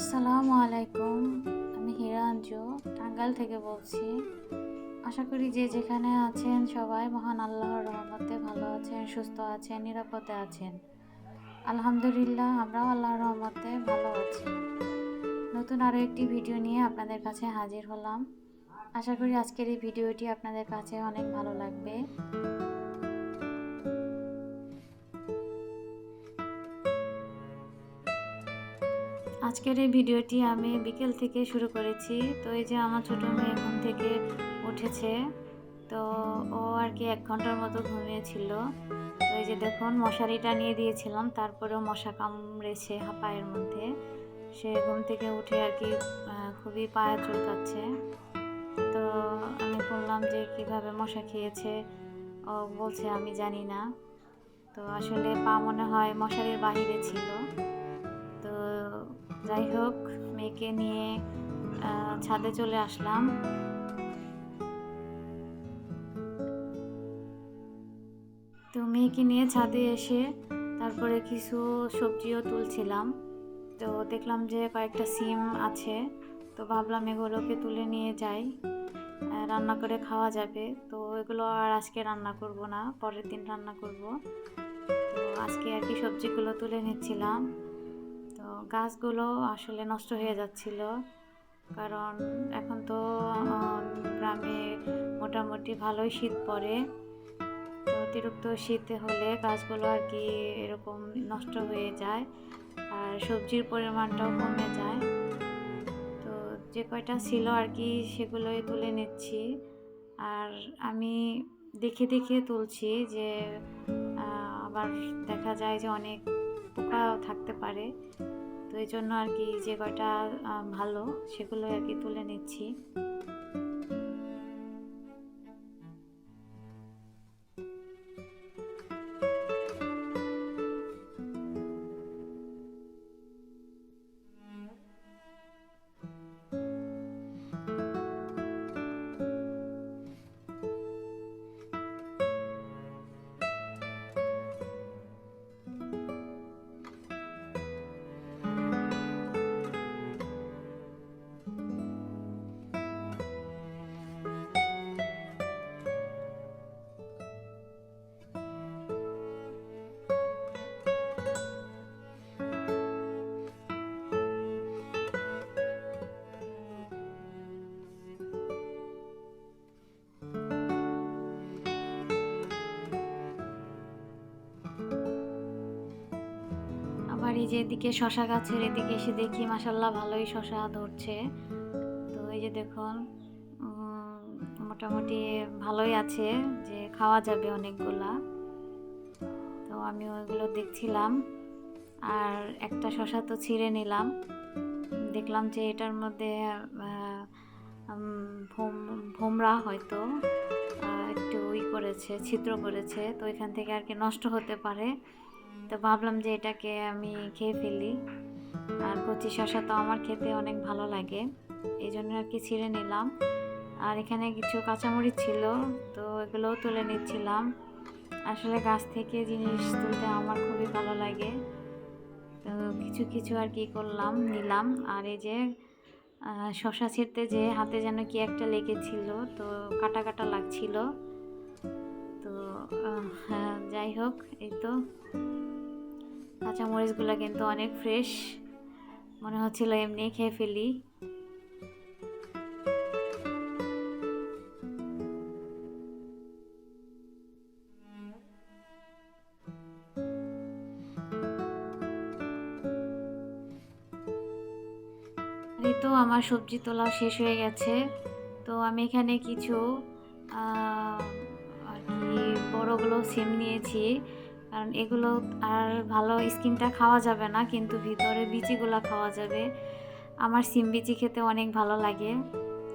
আসসালামু আলাইকুম। আমি হীরা আঞ্জু টাঙ্গাইল থেকে বলছি। আশা করি যে যেখানে আছেন সবাই মহান আল্লাহর রহমতে ভালো আছেন, সুস্থ আছেন, নিরাপদে আছেন। আলহামদুলিল্লাহ, আমরাও আল্লাহর রহমতে ভালো আছি। নতুন আরও একটি ভিডিও নিয়ে আপনাদের কাছে হাজির হলাম। আশা করি আজকের এই ভিডিওটি আপনাদের কাছে অনেক ভালো লাগবে। আজকের এই ভিডিওটি আমি বিকেল থেকে শুরু করেছি। তো এই যে আমার ছোট মেয়ে ঘুম থেকে উঠেছে, তো ও আর কি 1 ঘন্টার মতো ঘুমিয়েছিল। তো এই যে দেখুন, মশারিটা নিয়ে দিয়েছিলাম, তারপরেও মশা কামড়েছে পায়ের মধ্যে। সে ঘুম থেকে উঠে আর কি খুবই পায়ে চুলকাচ্ছে। তো আমি বললাম যে কিভাবে মশা খেয়েছে, ও বলছে আমি জানি না। তো আসলে পা মনে হয় মশারির বাহিরে ছিল। তো যাই হোক, মেয়েকে নিয়ে ছাদে চলে আসলাম। তো মেয়েকে নিয়ে ছাদে এসে তারপরে কিছু সবজিও তুলছিলাম। তো দেখলাম যে কয়েকটা সিম আছে, তো ভাবলাম এগুলোকে তুলে নিয়ে যাই, রান্না করে খাওয়া যাবে। তো এগুলো আর আজকে রান্না করব না, পরের দিন রান্না করব। তো আজকে আর কি সবজিগুলো তুলে নিচ্ছিলাম। তো গাছগুলো আসলে নষ্ট হয়ে যাচ্ছিল, কারণ এখন তো গ্রামে মোটামুটি ভালোই শীত পড়ে। তো অতিরিক্ত শীত হলে গাছগুলো আর কি এরকম নষ্ট হয়ে যায়, আর সবজির পরিমাণটাও কমে যায়। তো যে কয়টা ছিল আর কি সেগুলোই তুলে নিচ্ছি। আর আমি দেখে দেখে তুলছি যে আবার দেখা যায় যে অনেক পোকাও থাকতে পারে। তো এই জন্য আর কি যে কয়টা ভালো সেগুলো আর কি তুলে নিচ্ছি। আবার এই যে এদিকে শশা গাছের এদিকে এসে দেখি মাশাল্লাহ ভালোই শশা ধরছে। তো এই যে দেখুন, মোটামুটি ভালোই আছে, যে খাওয়া যাবে অনেকগুলা। তো আমি ওইগুলো দেখছিলাম, আর একটা শশা তো ছিঁড়ে নিলাম। দেখলাম যে এটার মধ্যে ভোমরা হয়তো একটু করেছে, ছিদ্র করেছে, তো এখান থেকে আর কি নষ্ট হতে পারে। তো ভাবলাম যে এটাকে আমি খেয়ে ফেলি। আর কচি শসা তো আমার খেতে অনেক ভালো লাগে, এই জন্য আর কি ছিঁড়ে নিলাম। আর এখানে কিছু কাঁচামরিচ ছিল, তো এগুলোও তুলে নিচ্ছিলাম। আসলে গাছ থেকে জিনিস তুলতে আমার খুবই ভালো লাগে। তো কিছু কিছু আর কি করলাম, নিলাম। আর এই যে শসা ছিঁড়তে যে হাতে যেন কি একটা লেগেছিল, তো কাটা কাটা লাগছিল। তো হ্যাঁ, যাই হোক, এই তো কাঁচামরিচগুলো কিন্তু অনেক ফ্রেশ, মনে হচ্ছিল এমনি খেয়ে ফেলি। এই তো আমার সবজি তোলা শেষ হয়ে গেছে। তো আমি এখানে কিছু আর কি বড়গুলো সিম নিয়েছি, কারণ এগুলো আর ভালো স্কিনটা খাওয়া যাবে না, কিন্তু ভিতরে বিচিগুলো খাওয়া যাবে। আমার সিম বিচি খেতে অনেক ভালো লাগে,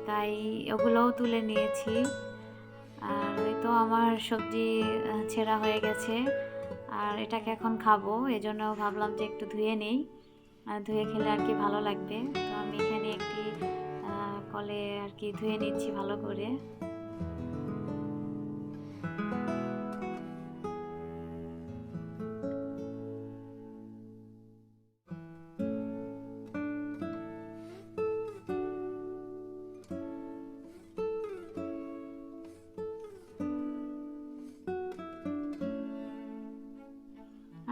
তাই ওগুলোও তুলে নিয়েছি। আর এই তো আমার সবজি ছেঁড়া হয়ে গেছে, আর এটাকে এখন খাবো, এজন্য ভাবলাম যে একটু ধুয়ে নেই, ধুয়ে খেলে আর কি ভালো লাগবে। তো আমি এখানে একটি কলে আর কি ধুয়ে নিচ্ছি ভালো করে।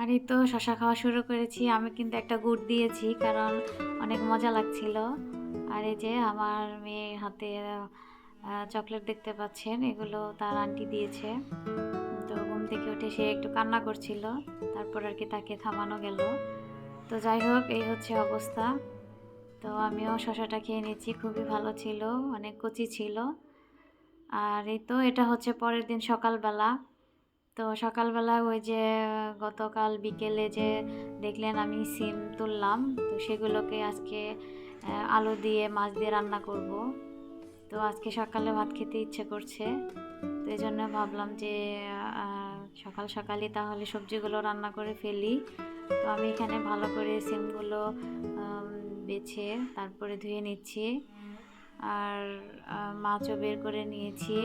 আর এই তো শশা খাওয়া শুরু করেছি। আমি কিন্তু একটা গুড় দিয়েছি কারণ অনেক মজা লাগছিল। আর এই যে আমার মেয়ের হাতে চকলেট দেখতে পাচ্ছেন, এগুলো তার আন্টি দিয়েছে। তো ঘুম থেকে উঠে সে একটু কান্না করছিল, তারপর আর কি তাকে থামানো গেল। তো যাই হোক, এই হচ্ছে অবস্থা। তো আমিও শশাটা খেয়ে নিচ্ছি, খুবই ভালো ছিল, অনেক কচি ছিল। আর এই তো এটা হচ্ছে পরের দিন সকালবেলা। তো সকালবেলা ওই যে গতকাল বিকেলে যে দেখলেন আমি সিম তুললাম, তো সেগুলোকে আজকে আলু দিয়ে মাছ দিয়ে রান্না করব। তো আজকে সকালে ভাত খেতে ইচ্ছে করছে, তো এই জন্য ভাবলাম যে সকাল সকালই তাহলে সবজিগুলো রান্না করে ফেলি। তো আমি এখানে ভালো করে সিমগুলো বেছে তারপরে ধুয়ে নিচ্ছি, আর মাছও বের করে নিয়েছি।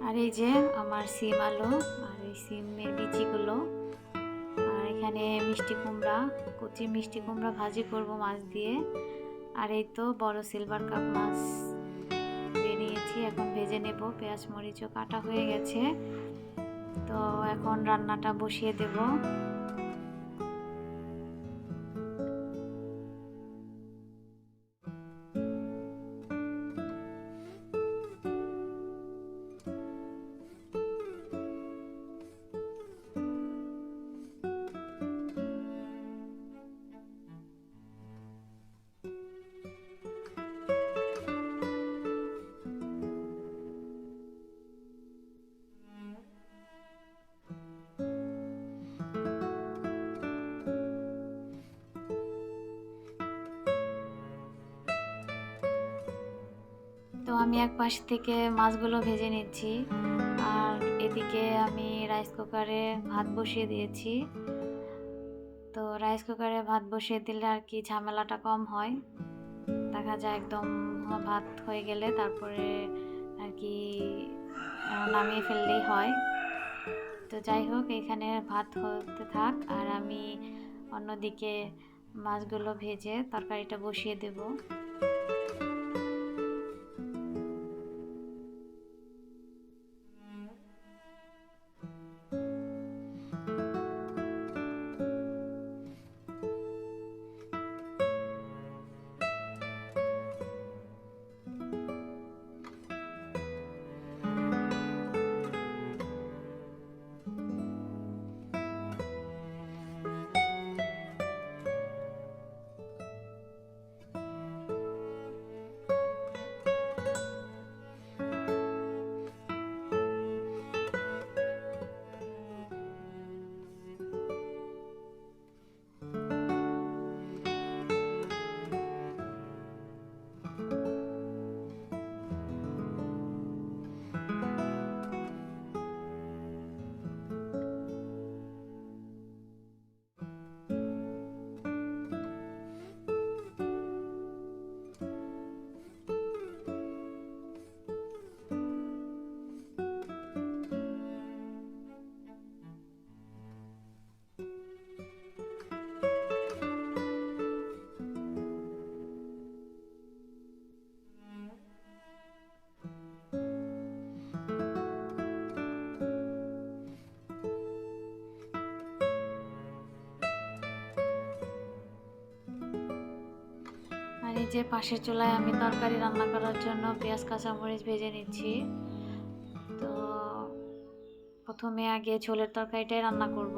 আর এই যে আমার সিম আলু আর এই সিমের বিচিগুলো, আর এখানে মিষ্টি কুমড়া, কচি মিষ্টি কুমড়া ভাজি করব মাছ দিয়ে। আর এই তো বড় সিলভার কাপ মাছ দিয়ে নিয়েছি, এখন ভেজে নেব। পেঁয়াজ মরিচও কাটা হয়ে গেছে, তো এখন রান্নাটা বসিয়ে দেব। তো আমি এক পাশ থেকে মাছগুলো ভেজে নিচ্ছি, আর এদিকে আমি রাইস কুকারে ভাত বসিয়ে দিয়েছি। তো রাইস কুকারে ভাত বসিয়ে দিলে আর কি ঝামেলাটা কম হয়, দেখা যায় একদম ভাত হয়ে গেলে তারপরে আর কি নামিয়ে ফেললেই হয়। তো যাই হোক, এখানে ভাত হতে থাক আর আমি অন্যদিকে মাছগুলো ভেজে তরকারিটা বসিয়ে দেব। আর এই যে পাশের চুলায় আমি তরকারি রান্না করার জন্য পেঁয়াজ কাঁচামরিচ ভেজে নিচ্ছি। তো প্রথমে আগে ঝোলের তরকারিটাই রান্না করব।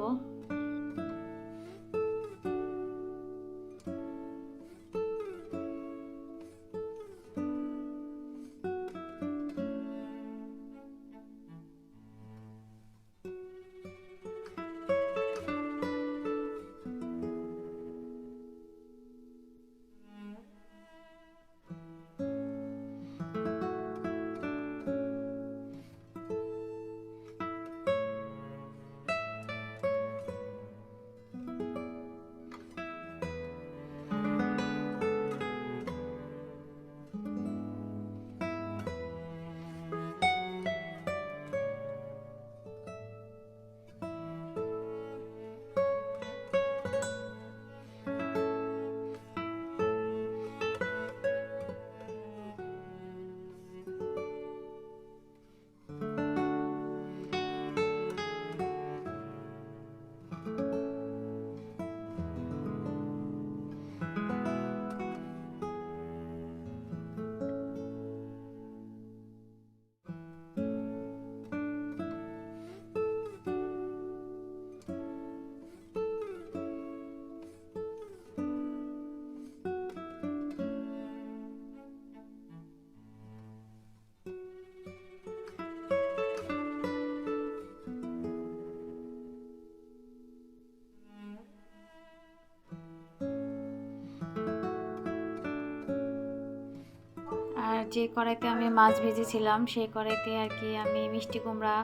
যে কড়াইতে আমি মাছ ভেজেছিলাম সেই কড়াইতে আর কি আমি মিষ্টি কুমড়া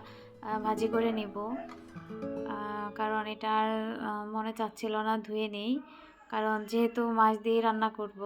ভাজি করে নিব, কারণ এটা আর মনে চাচ্ছিল না ধুয়ে নেই, কারণ যেহেতু মাছ দিয়ে রান্না করব।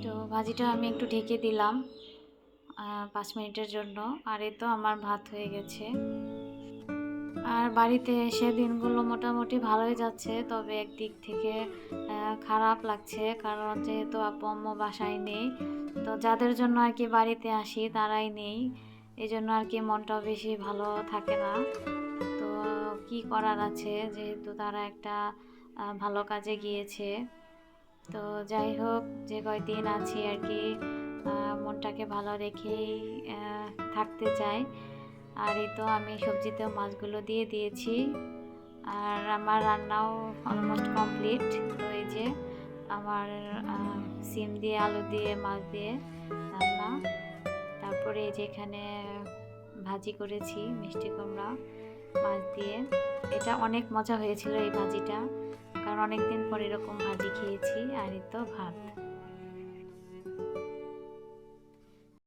তো ভাজিটা আমি একটু ঢেকে দিলাম 5 মিনিটের জন্য, আর এই তো আমার ভাত হয়ে গেছে। আর বাড়িতে এসে দিনগুলো মোটামুটি ভালোই যাচ্ছে, তবে একদিক থেকে খারাপ লাগছে, কারণ যেহেতু আপু আম্মু বাসায় নেই, তো যাদের জন্য আর কি বাড়িতে আসি তারাই নেই, এই জন্য আর কি মনটাও বেশি ভালো থাকে না। তো কি করার আছে, যেহেতু তারা একটা ভালো কাজে গিয়েছে। তো যাই হোক, যে কয়দিন আছি আর কি মনটাকে ভালো রেখেই থাকতে চাই। আর এই তো আমি সবজিতেও মাছগুলো দিয়ে দিয়েছি, আর আমার রান্নাও অলমোস্ট কমপ্লিট। তো এই যে আমার সিম দিয়ে আলু দিয়ে মাছ দিয়ে রান্না, তারপরে এই যে এখানে ভাজি করেছি মিষ্টি কুমড়া মাছ দিয়ে। এটা অনেক মজা হয়েছিল এই ভাজিটা, কারণ অনেক দিন পর এরকম ভাজি খেয়েছি। আর এই তো ভাত।